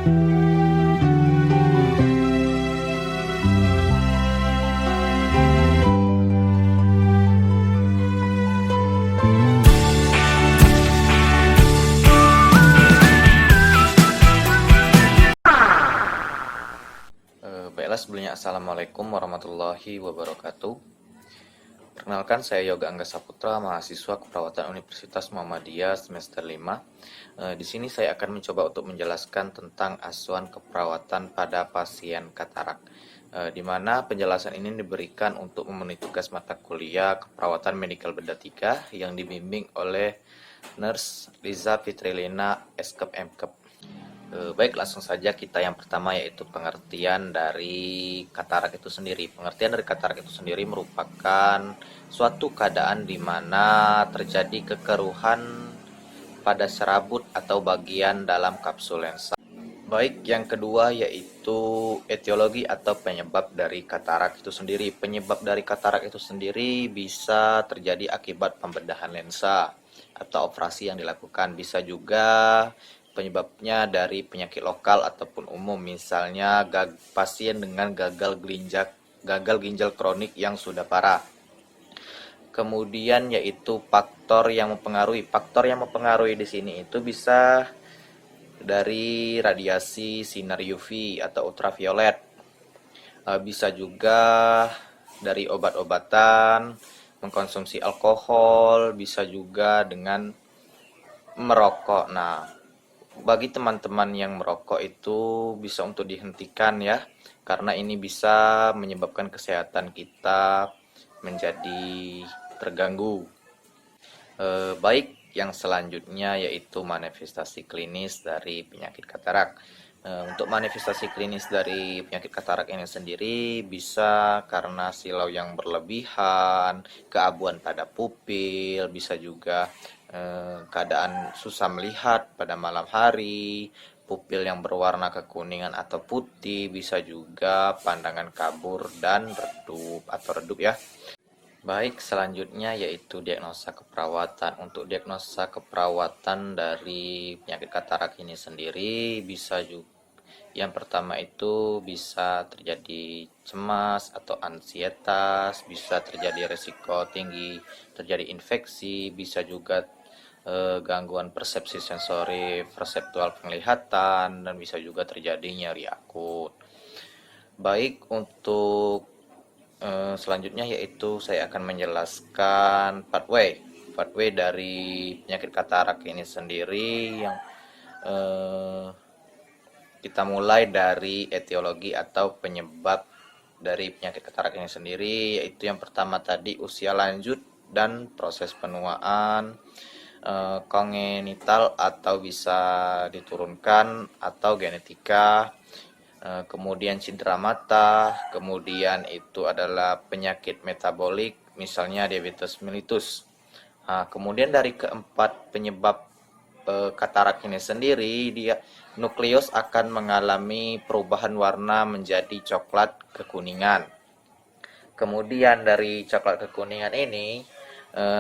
Baiklah, sebelumnya Assalamualaikum warahmatullahi wabarakatuh. Perkenalkan, saya Yoga Angga Saputra, mahasiswa keperawatan Universitas Muhammadiyah semester 5. Di sini saya akan mencoba untuk menjelaskan tentang asuhan keperawatan pada pasien katarak, di mana penjelasan ini diberikan untuk memenuhi tugas mata kuliah keperawatan medikal bedah 3 yang dibimbing oleh Nurse Liza Fitrilina Eskep Mkep. Baik, langsung saja kita yang pertama, yaitu pengertian dari katarak itu sendiri. Pengertian dari katarak itu sendiri merupakan suatu keadaan di mana terjadi kekeruhan pada serabut atau bagian dalam kapsul lensa. Baik, yang kedua yaitu etiologi atau penyebab dari katarak itu sendiri. Penyebab dari katarak itu sendiri bisa terjadi akibat pembedahan lensa atau operasi yang dilakukan. Bisa juga penyebabnya dari penyakit lokal ataupun umum, misalnya pasien dengan gagal ginjal kronik yang sudah parah. Kemudian yaitu faktor yang mempengaruhi. Faktor yang mempengaruhi di sini itu bisa dari radiasi sinar UV atau ultraviolet. Bisa juga dari obat-obatan, mengkonsumsi alkohol, bisa juga dengan merokok. Nah, bagi teman-teman yang merokok itu bisa untuk dihentikan ya, karena ini bisa menyebabkan kesehatan kita menjadi terganggu. Baik, yang selanjutnya yaitu manifestasi klinis dari penyakit katarak. Untuk manifestasi klinis dari penyakit katarak ini sendiri bisa karena silau yang berlebihan, keabuan pada pupil, bisa juga keadaan susah melihat pada malam hari, pupil yang berwarna kekuningan atau putih, bisa juga pandangan kabur dan redup ya. Baik, selanjutnya yaitu diagnosa keperawatan. Untuk diagnosa keperawatan dari penyakit katarak ini sendiri bisa juga, yang pertama itu bisa terjadi cemas atau ansietas, bisa terjadi resiko tinggi terjadi infeksi, bisa juga gangguan persepsi sensori perseptual penglihatan, dan bisa juga terjadi nyeri akut. Baik, untuk selanjutnya yaitu saya akan menjelaskan pathway dari penyakit katarak ini sendiri, yang kita mulai dari etiologi atau penyebab dari penyakit katarak ini sendiri, yaitu yang pertama tadi usia lanjut dan proses penuaan, kongenital atau bisa diturunkan atau genetika, kemudian cedera mata, kemudian itu adalah penyakit metabolik, misalnya diabetes mellitus. Nah, kemudian dari keempat penyebab katarak ini sendiri, dia nukleus akan mengalami perubahan warna menjadi coklat kekuningan. Kemudian dari coklat kekuningan ini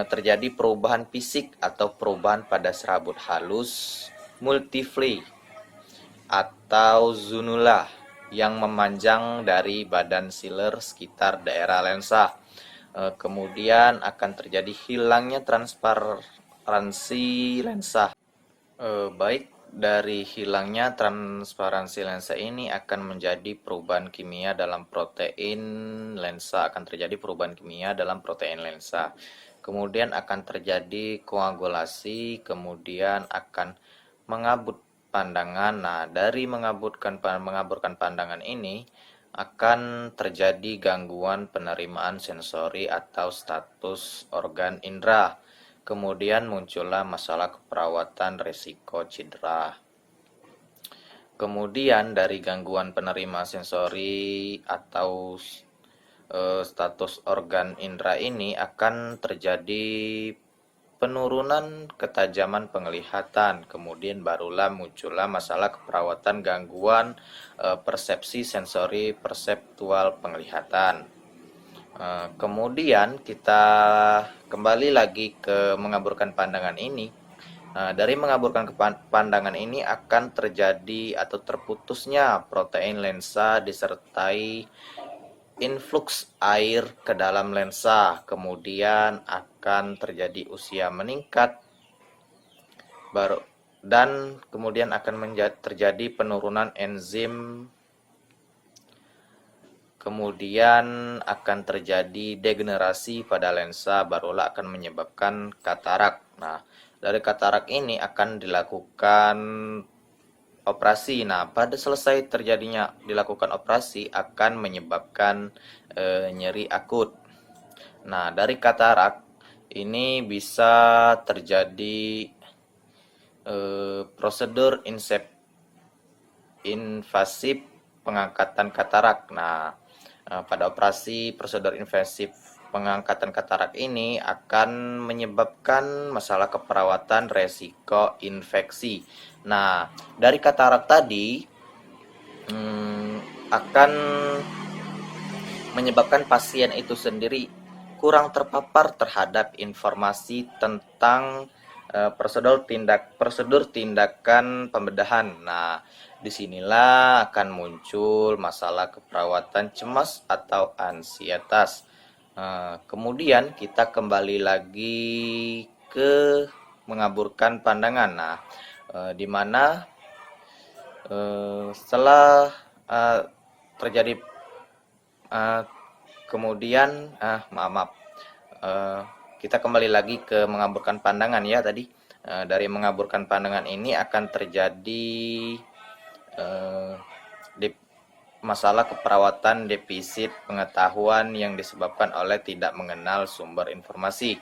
terjadi perubahan fisik atau perubahan pada serabut halus multifly atau zunula yang memanjang dari badan sealer sekitar daerah lensa. Kemudian akan terjadi hilangnya transparansi lensa. Baik, dari hilangnya transparansi lensa ini akan menjadi perubahan kimia dalam protein lensa, akan terjadi perubahan kimia dalam protein lensa. Kemudian akan terjadi koagulasi, kemudian akan mengabut pandangan. Nah, dari mengaburkan pandangan ini akan terjadi gangguan penerimaan sensori atau status organ indera. Kemudian muncullah masalah keperawatan resiko cedera. Kemudian dari gangguan penerima sensori atau status organ indera ini akan terjadi penurunan ketajaman penglihatan. Kemudian barulah muncullah masalah keperawatan gangguan persepsi sensori perseptual penglihatan. Kemudian kita kembali lagi ke mengaburkan pandangan ini. Nah, dari mengaburkan pandangan ini akan terjadi atau terputusnya protein lensa disertai influx air ke dalam lensa. Kemudian akan terjadi usia meningkat dan kemudian akan terjadi penurunan enzim. Kemudian akan terjadi degenerasi pada lensa, barulah akan menyebabkan katarak. Nah, dari katarak ini akan dilakukan operasi. Nah, pada selesai terjadinya dilakukan operasi akan menyebabkan nyeri akut. Nah, dari katarak ini bisa terjadi prosedur invasif pengangkatan katarak. Nah, pada operasi prosedur invasif pengangkatan katarak ini akan menyebabkan masalah keperawatan resiko infeksi. Nah, dari katarak tadi akan menyebabkan pasien itu sendiri kurang terpapar terhadap informasi tentang prosedur tindakan pembedahan. Nah, disinilah akan muncul masalah keperawatan cemas atau ansietas. Kemudian kita kembali lagi ke mengaburkan pandangan. Nah, di mana setelah terjadi kemudian maaf kita kembali lagi ke mengaburkan pandangan ya tadi. Dari mengaburkan pandangan ini akan terjadi masalah keperawatan defisit pengetahuan yang disebabkan oleh tidak mengenal sumber informasi.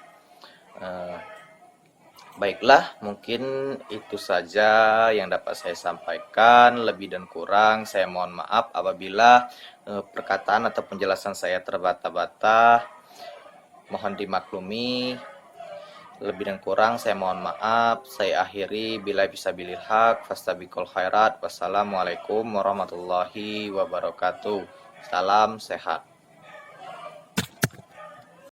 Baiklah, mungkin itu saja yang dapat saya sampaikan. Lebih dan kurang saya mohon maaf apabila perkataan atau penjelasan saya terbata-bata. Mohon dimaklumi. Lebih dan kurang saya mohon maaf. Saya akhiri bila bisa bilil haq fastabiqul khairat. Wassalamualaikum warahmatullahi wabarakatuh. Salam sehat.